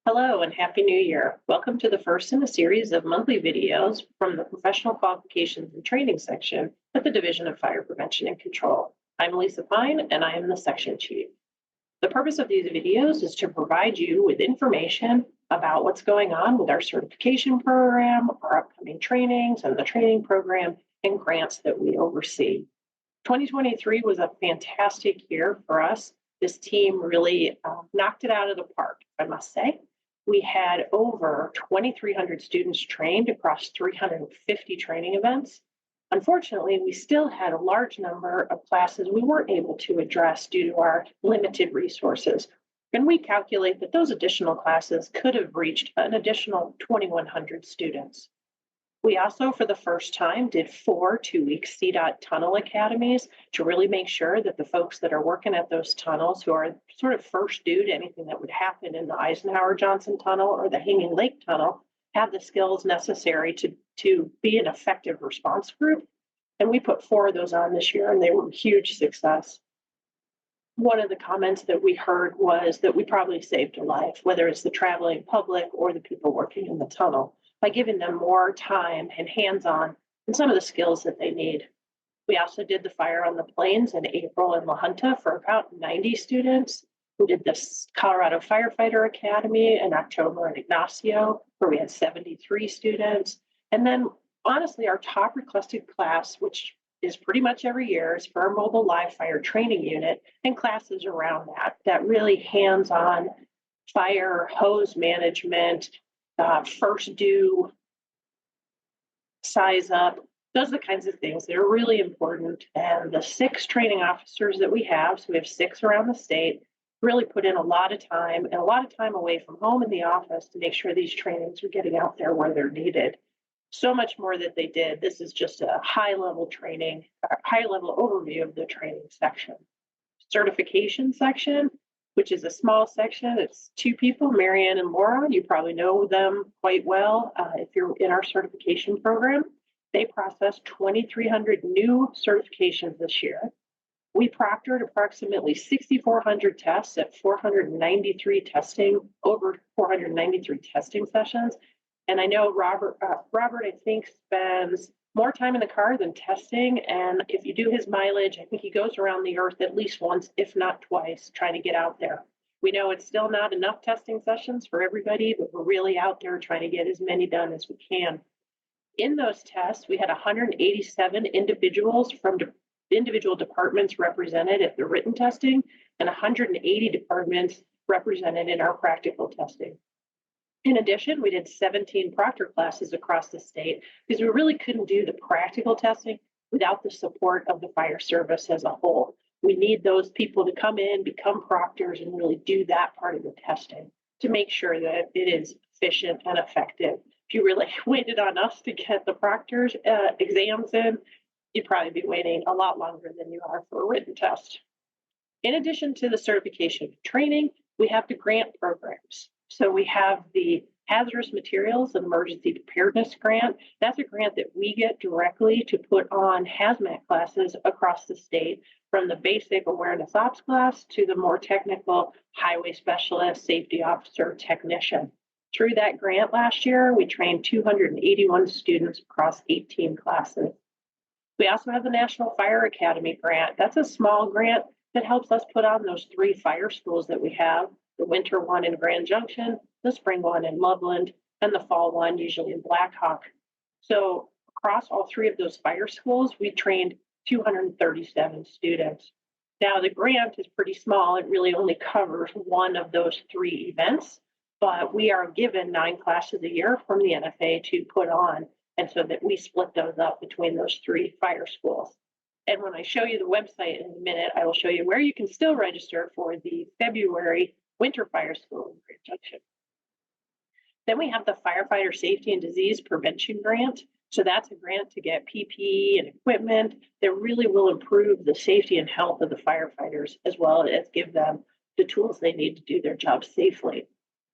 Hello and Happy New Year. Welcome to the first in a series of monthly videos from the Professional Qualifications and Training section at the Division of Fire Prevention and Control. I'm Lisa Pine and I am the section chief. The purpose of these videos is to provide you with information about what's going on with our certification program, our upcoming trainings and the training program and grants that we oversee. 2023 was a fantastic year for us. This team really knocked it out of the park, I must say. We had over 2,300 students trained across 350 training events. Unfortunately, we still had a large number of classes we weren't able to address due to our limited resources. And we calculate that those additional classes could have reached an additional 2,100 students. We also, for the first time, did 4 two-week CDOT tunnel academies to really make sure that the folks that are working at those tunnels, who are sort of first due to anything that would happen in the Eisenhower-Johnson Tunnel or the Hanging Lake Tunnel, have the skills necessary to be an effective response group. And we put 4 of those on this year, and they were a huge success. One of the comments that we heard was that we probably saved a life, whether it's the traveling public or the people working in the tunnel, by giving them more time and hands-on and some of the skills that they need. We also did the Fire on the Plains in April in La Junta for about 90 students. We did this Colorado Firefighter Academy in October in Ignacio, where we had 73 students. And then honestly, our top requested class, which is pretty much every year, is for our mobile live fire training unit and classes around that really hands-on fire hose management, first due, size up. Those are the kinds of things that are really important. And the 6 training officers that we have, so we have 6 around the state, really put in a lot of time and a lot of time away from home in the office to make sure these trainings are getting out there where they're needed. So much more that they did. This is just a high-level training, high-level overview of the training section. Certification section, which is a small section. It's 2 people, Marianne and Laura. You probably know them quite well if you're in our certification program. They processed 2,300 new certifications this year. We proctored approximately 6,400 tests at 493 testing, over 493 testing sessions. And I know Robert, I think, spends more time in the car than testing. And if you do his mileage, I think he goes around the earth at least once, if not twice, trying to get out there. We know it's still not enough testing sessions for everybody, but we're really out there trying to get as many done as we can. In those tests, we had 187 individuals from individual departments represented at the written testing and 180 departments represented in our practical testing. In addition, we did 17 proctor classes across the state because we really couldn't do the practical testing without the support of the fire service as a whole. We need those people to come in, become proctors, and really do that part of the testing to make sure that it is efficient and effective. If you really waited on us to get the proctors exams in, you'd probably be waiting a lot longer than you are for a written test. In addition to the certification training, we have the grant programs. So we have the Hazardous Materials and Emergency Preparedness Grant. That's a grant that we get directly to put on hazmat classes across the state, from the basic awareness ops class to the more technical highway specialist, safety officer, technician. Through that grant last year, we trained 281 students across 18 classes. We also have the National Fire Academy grant. That's a small grant that helps us put on those 3 fire schools that we have. The winter one in Grand Junction, the spring one in Loveland, and the fall one usually in Blackhawk. So across all 3 of those fire schools, we trained 237 students. Now the grant is pretty small. It really only covers one of those 3 events, but we are given 9 classes a year from the NFA to put on. And so that we split those up between those 3 fire schools. And when I show you the website in a minute, I will show you where you can still register for the February Winter Fire School in Grand Junction. Then we have the Firefighter Safety and Disease Prevention Grant. So that's a grant to get PPE and equipment that really will improve the safety and health of the firefighters, as well as give them the tools they need to do their job safely.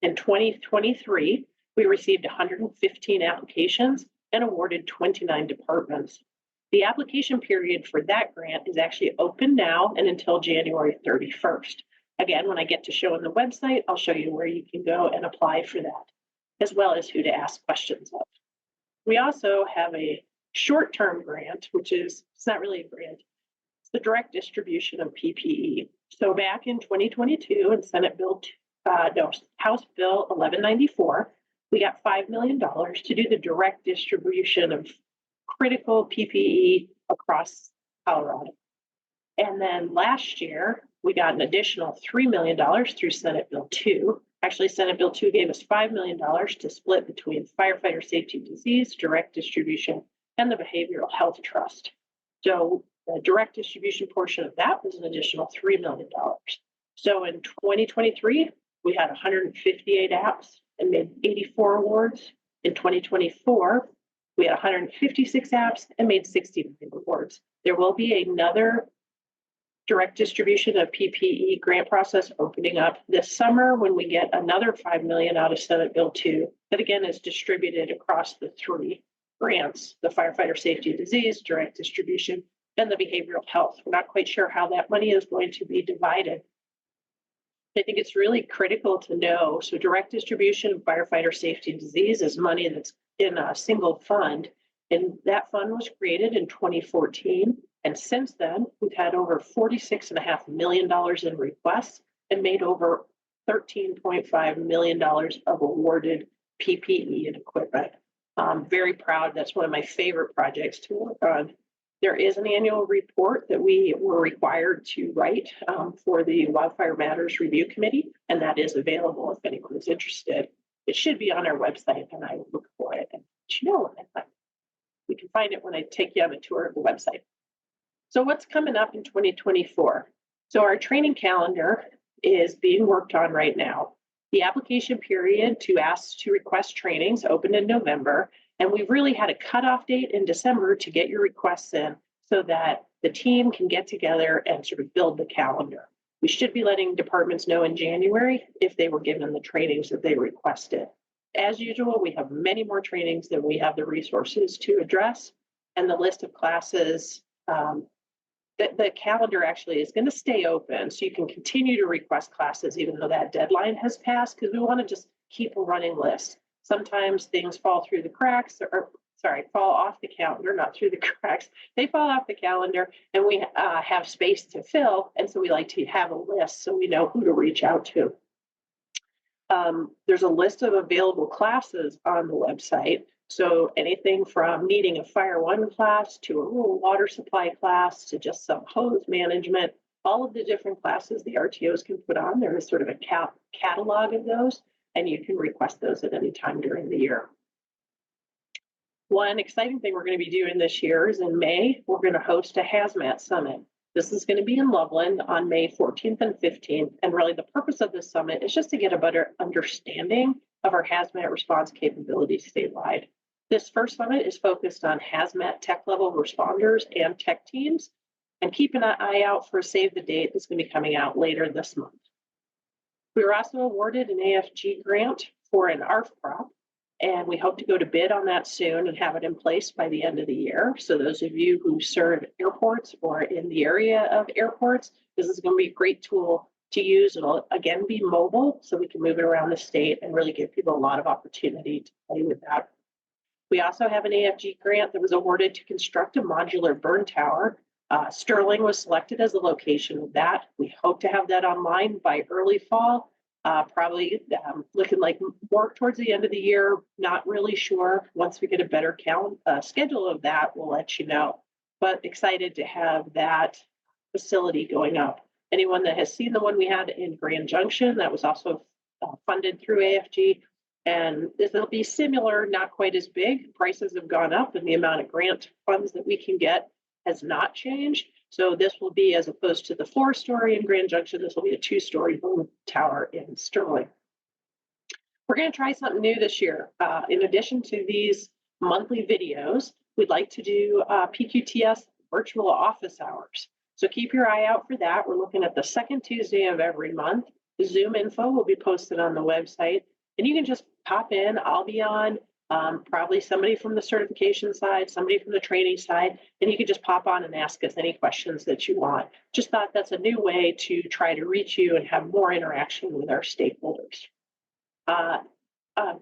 In 2023, we received 115 applications and awarded 29 departments. The application period for that grant is actually open now and until January 31st. Again, when I get to show on the website, I'll show you where you can go and apply for that, as well as who to ask questions of. We also have a short-term grant, which is, it's not really a grant, it's the direct distribution of PPE. So back in 2022 in House Bill 1194, we got $5 million to do the direct distribution of critical PPE across Colorado. And then last year, we got an additional $3 million through Senate Bill 2. Actually, Senate Bill 2 gave us $5 million to split between firefighter safety disease, direct distribution, and the Behavioral Health Trust. So the direct distribution portion of that was an additional $3 million. So in 2023, we had 158 apps and made 84 awards. In 2024, we had 156 apps and made 69 awards. There will be another direct distribution of PPE grant process opening up this summer when we get another $5 million out of Senate Bill 2 that again is distributed across the 3 grants, the firefighter safety disease, direct distribution, and the behavioral health. We're not quite sure how that money is going to be divided. I think it's really critical to know. So direct distribution of firefighter safety disease is money that's in a single fund. And that fund was created in 2014. And since then, we've had over $46.5 million in requests and made over $13.5 million of awarded PPE and equipment. I'm very proud. That's one of my favorite projects to work on. There is an annual report that we were required to write for the Wildfire Matters Review Committee, and that is available if anyone is interested. It should be on our website, and I will look for it and let you know when I find it. We can find it when I take you on a tour of the website. So what's coming up in 2024? So our training calendar is being worked on right now. The application period to ask to request trainings opened in November, and we've really had a cutoff date in December to get your requests in so that the team can get together and sort of build the calendar. We should be letting departments know in January if they were given the trainings that they requested. As usual, we have many more trainings than we have the resources to address, and the list of classes, the calendar actually is going to stay open, so you can continue to request classes even though that deadline has passed, because we want to just keep a running list. Sometimes things fall through the cracks, fall off the calendar, not through the cracks. They fall off the calendar, and we have space to fill, and so we like to have a list so we know who to reach out to. There's a list of available classes on the website. So anything from needing a Fire 1 class to a rural water supply class to just some hose management, all of the different classes the RTOs can put on. There is sort of a catalog of those, and you can request those at any time during the year. One exciting thing we're going to be doing this year is in May, we're going to host a hazmat summit. This is going to be in Loveland on May 14th and 15th. And really the purpose of this summit is just to get a better understanding of our hazmat response capabilities statewide. This first summit is focused on hazmat tech level responders and tech teams. And keep an eye out for a save the date that's going to be coming out later this month. We were also awarded an AFG grant for an ARF prop, and we hope to go to bid on that soon and have it in place by the end of the year. So those of you who serve airports or in the area of airports, this is going to be a great tool to use. It'll again be mobile, so we can move it around the state and really give people a lot of opportunity to play with that. We also have an AFG grant that was awarded to construct a modular burn tower. Sterling was selected as the location of that. We hope to have that online by early fall, probably looking like more towards the end of the year. Not really sure. Once we get a better schedule of that, we'll let you know. But excited to have that facility going up. Anyone that has seen the one we had in Grand Junction, that was also funded through AFG. And this will be similar, not quite as big. Prices have gone up and the amount of grant funds that we can get has not changed. So this will be, as opposed to the 4-story in Grand Junction, this will be a 2-story boom tower in Sterling. We're going to try something new this year. In addition to these monthly videos, we'd like to do PQTS virtual office hours. So keep your eye out for that. We're looking at the second Tuesday of every month. The Zoom info will be posted on the website, and you can just pop in. I'll be on. probably somebody from the certification side, somebody from the training side, and you can just pop on and ask us any questions that you want. Just thought that's a new way to try to reach you and have more interaction with our stakeholders.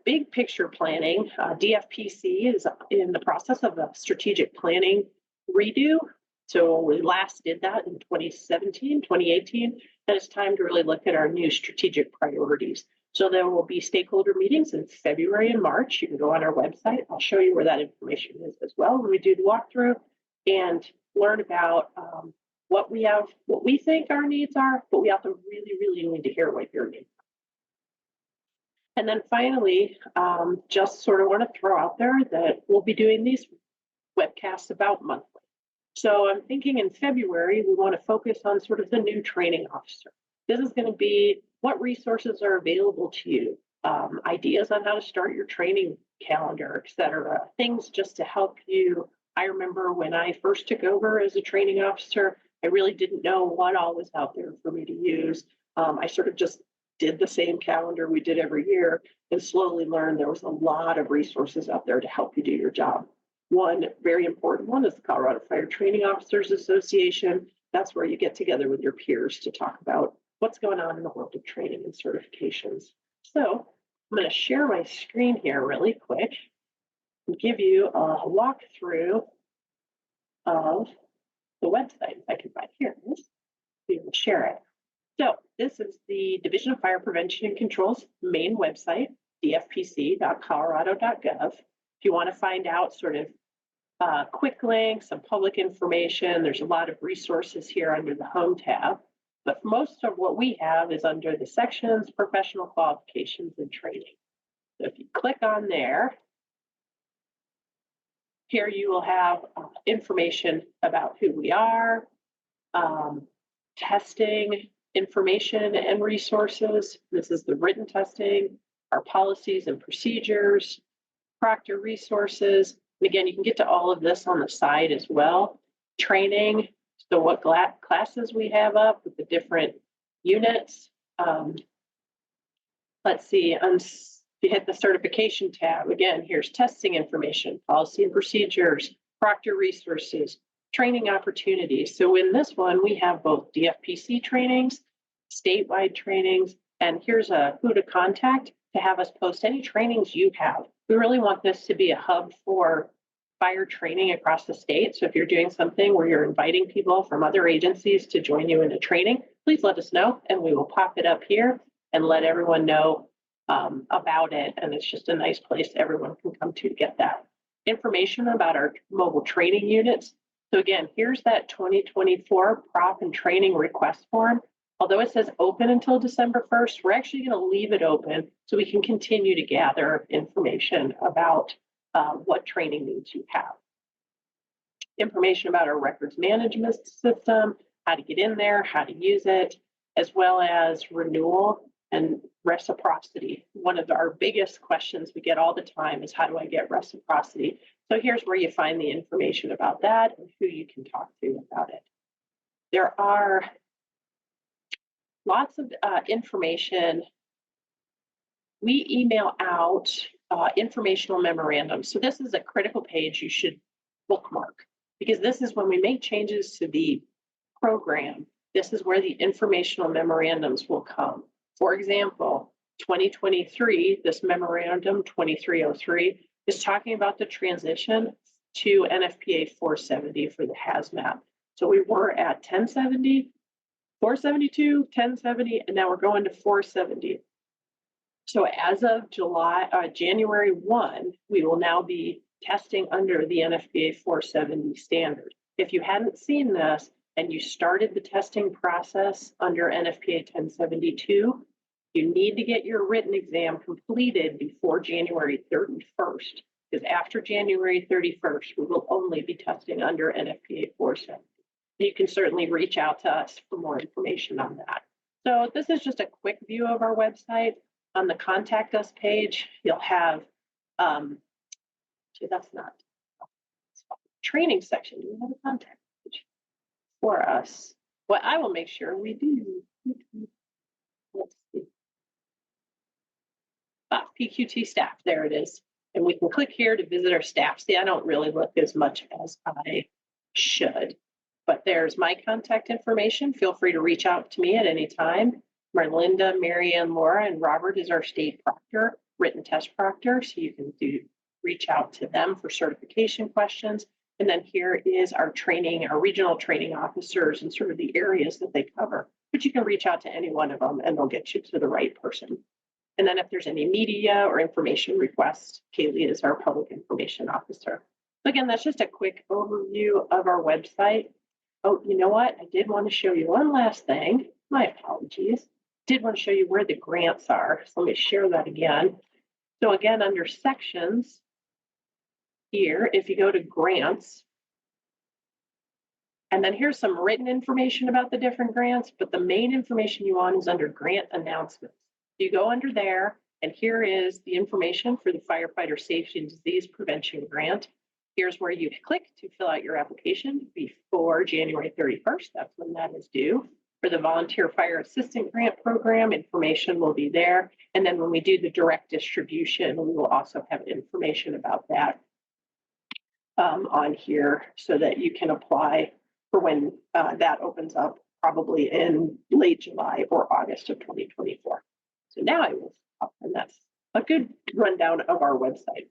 Big picture planning, DFPC is in the process of a strategic planning redo. So we last did that in 2017, 2018, and it's time to really look at our new strategic priorities. So there will be stakeholder meetings in February and March. You can go on our website. I'll show you where that information is as well when we do the walkthrough and learn about what we think our needs are, but we also really, really need to hear what your needs are. And then finally, just sort of want to throw out there that we'll be doing these webcasts about monthly. So I'm thinking in February, we want to focus on sort of the new training officer. This is going to be what resources are available to you, ideas on how to start your training calendar, et cetera, things just to help you. I remember when I first took over as a training officer, I really didn't know what all was out there for me to use. I sort of just did the same calendar we did every year and slowly learned there was a lot of resources out there to help you do your job. One very important one is the Colorado Fire Training Officers Association. That's where you get together with your peers to talk about what's going on in the world of training and certifications. So I'm going to share my screen here really quick and give you a walkthrough of the website. If I can find here, be able to share it. So this is the Division of Fire Prevention and Control's main website, dfpc.colorado.gov. If you want to find out sort of quick links, some public information, there's a lot of resources here under the Home tab. But most of what we have is under the sections, Professional Qualifications and Training. So if you click on there, here you will have information about who we are, testing, information and resources. This is the written testing, our policies and procedures, proctor resources. And again, you can get to all of this on the side as well. Training, so what classes we have up with the different units. Let's see, if you hit the certification tab, again, here's testing information, policy and procedures, proctor resources, training opportunities. So in this one, we have both DFPC trainings, statewide trainings, and here's who to contact to have us post any trainings you have. We really want this to be a hub for fire training across the state. So if you're doing something where you're inviting people from other agencies to join you in a training, please let us know and we will pop it up here and let everyone know about it. And it's just a nice place everyone can come to get that information about our mobile training units. So again, here's that 2024 prop and training request form. Although it says open until December 1st, we're actually going to leave it open so we can continue to gather information about what training needs you have. Information about our records management system, how to get in there, how to use it, as well as renewal and reciprocity. One of our biggest questions we get all the time is how do I get reciprocity? So here's where you find the information about that and who you can talk to about it. There are lots of information. We email out informational memorandums. So this is a critical page you should bookmark because this is when we make changes to the program. This is where the informational memorandums will come. For example, 2023, this memorandum 2303 is talking about the transition to NFPA 470 for the hazmat. So we were at 1070, 472, 1070, and now we're going to 470. So as of January 1, we will now be testing under the NFPA 470 standard. If you hadn't seen this and you started the testing process under NFPA 1072, you need to get your written exam completed before January 31st, because after January 31st, we will only be testing under NFPA 470. You can certainly reach out to us for more information on that. So this is just a quick view of our website. On the contact us page, you'll have, that's not training section. You have a contact page for us. Well, I will make sure we do. Let's see. PQT staff, there it is. And we can click here to visit our staff. See, I don't really look as much as I should, but there's my contact information. Feel free to reach out to me at any time. Marlinda, Mary Ann, Laura, and Robert is our state proctor, written test proctor. So you can reach out to them for certification questions. And then here is our training, our regional training officers and sort of the areas that they cover. But you can reach out to any one of them and they'll get you to the right person. And then if there's any media or information requests, Kaylee is our public information officer. So again, that's just a quick overview of our website. Oh, you know what? I did want to show you one last thing. My apologies. Did want to show you where the grants are. So let me share that again. So again, under sections here, if you go to grants, and then here's some written information about the different grants, but the main information you want is under grant announcements. You go under there, and here is the information for the Firefighter Safety and Disease Prevention Grant. Here's where you click to fill out your application before January 31st. That's when that is due. For the Volunteer Fire Assistant Grant Program, information will be there. And then when we do the direct distribution, we will also have information about that on here so that you can apply for when that opens up, probably in late July or August of 2024. So now I will stop, and that's a good rundown of our website.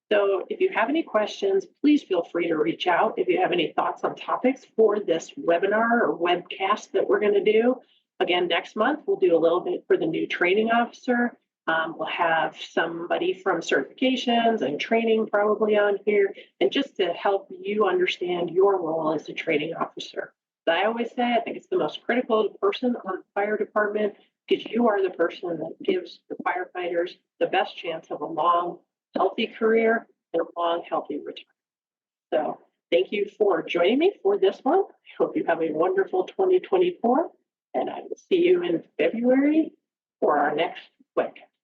So if you have any questions, please feel free to reach out. If you have any thoughts on topics for this webinar or webcast that we're going to do. Again, next month, we'll do a little bit for the new training officer. We'll have somebody from certifications and training probably on here, and just to help you understand your role as a training officer. But I always say, I think it's the most critical person on the fire department, because you are the person that gives the firefighters the best chance of a long, healthy career and a long, healthy retirement. So thank you for joining me for this one. I hope you have a wonderful 2024, and I will see you in February for our next webcast.